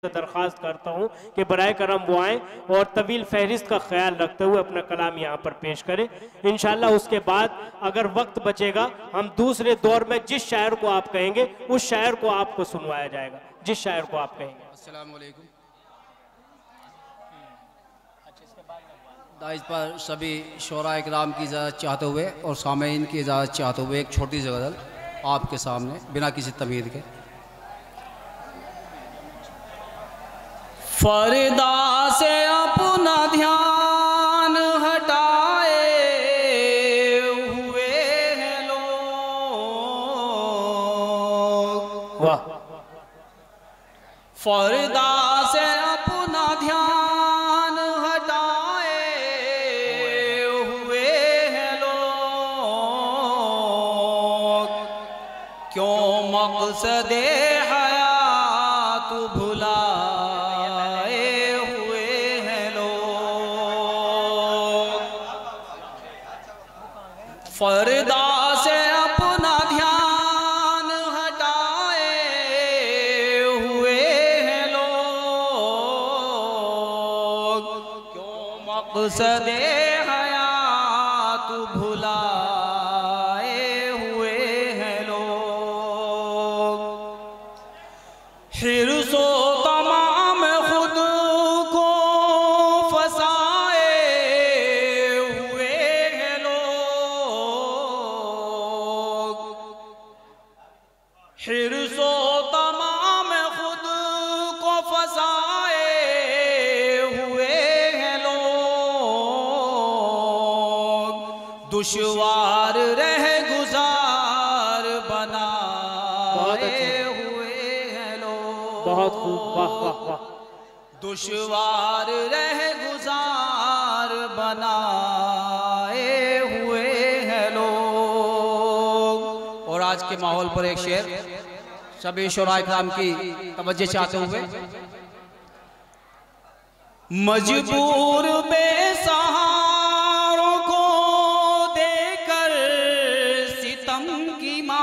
से दरख्वास्त करता हूँ कि बराए करम वो आएँ और तवील फहरिस्त का ख्याल रखते हुए अपना कलाम यहाँ पर पेश करें। इंशाल्लाह उसके बाद अगर वक्त बचेगा हम दूसरे दौर में जिस शायर को आप कहेंगे उस शायर को आपको सुनवाया जाएगा, जिस शायर को आप कहेंगे। अस्सलाम वालेकुम। दाइज पर सभी शोरा इकराम की इजाज़त चाहते हुए और सामीन की इजाज़त चाहते हुए एक छोटी सी गज़ल आपके सामने बिना किसी तमीद के। फरदा से अपना ध्यान हटाए हुए हैं लोग। वाह। फरदा से अपना ध्यान हटाए हुए हैं लोग। क्यों मकसदे हयात भुलाए हुए हैं लोग। फरदा से अपना ध्यान हटाए हुए हैं लोग। क्यों मकसदे हयात भुलाए हुए हैं लोग। हिर्सो तमाम खुद को फसाए हुए हैं लोग। हिर्सो तमाम खुद को फसाए हुए हैं लोग। दुश्वार रह गुजार बनाए हुए हैं लोग। बहुत खूब, वाह वाह वाह। दुश्वार रह गुजार बनाए हुए हैं लोग। और आज के माहौल पर एक शेर सभी शोरा इकराम की तवज्जो चाहते हुए। मजबूर बेसहारों को देकर सितम की मार।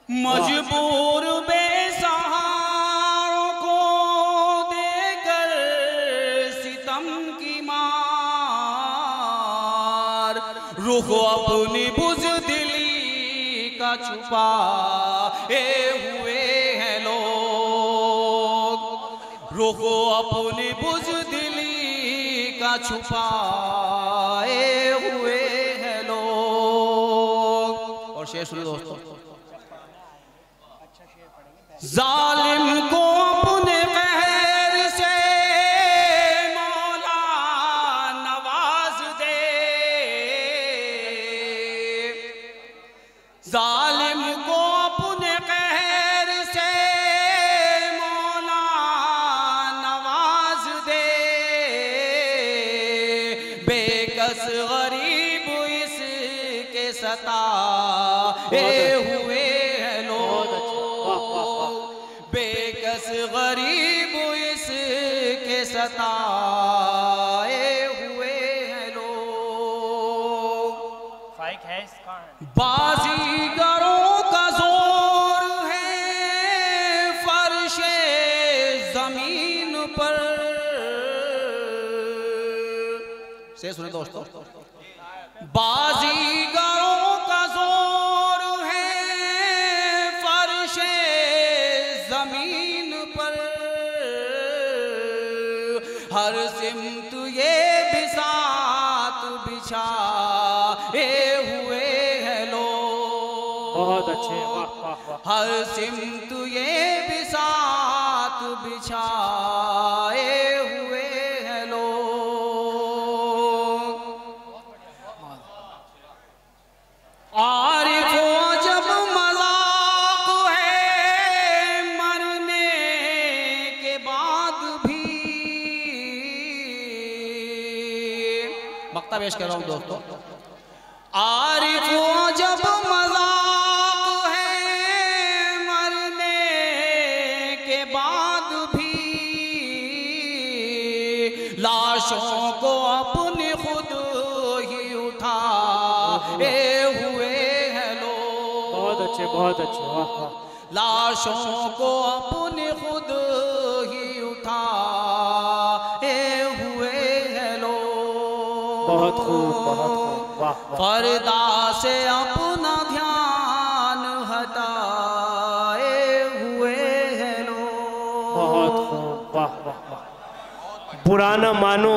मजबूर बेसहारों को देकर सितम की मार। रुख अपनी बुज़दिली का छुपाए हुए हैं लोग। रुख अपनी बुज़दिली का छुपाए हुए हैं लोग। और शेर सुनो दोस्तों। जालिम को अपने कहर से मौला नवाज दे। जालिम को अपने कहर से मौला नवाज दे। बेकस गरीब इसके सताए हुए हैं लोग। बेकस गरीब इसके सताए हुए हैं लोग। फाइक है इसका बाजीगरों का जोर है फर्शे जमीन पर। से सुने दोस्तों। बाजीगरों का जोर है फर्शे जमीन पर। हर सिमत ये बिसात बिछाए हुए हैं लोग। बहुत अच्छे, वाह वाह वाह। हर सिमत ये बिसात बिछाए हुए हैं लोग। आरिफो जब मज़ाक है मरने के बाद भी। मक्ता पेश कर रहा हूं दोस्तों। आरिफो जब मज़ाक है मरने के बाद भी। लाशों को अपनी खुद ही उठाए हुए हैं लोग। बहुत अच्छे, बहुत अच्छे, वाह वाह। लाशों को अपने खुद ही उठाए हुए हैं लोग। बहुत खूब, बहुत खूब, वाह वाह। पर्दा से अपना ध्यान हटाए हुए हैं लोग। बहुत खूब, वाह वाह वाह। बुरा न मानो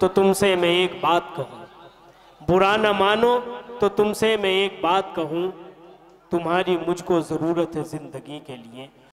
तो तुमसे मैं एक बात कहूँ, बुरा न मानो तो तुमसे मैं एक बात कहूँ, तुम्हारी मुझको ज़रूरत है ज़िंदगी के लिए।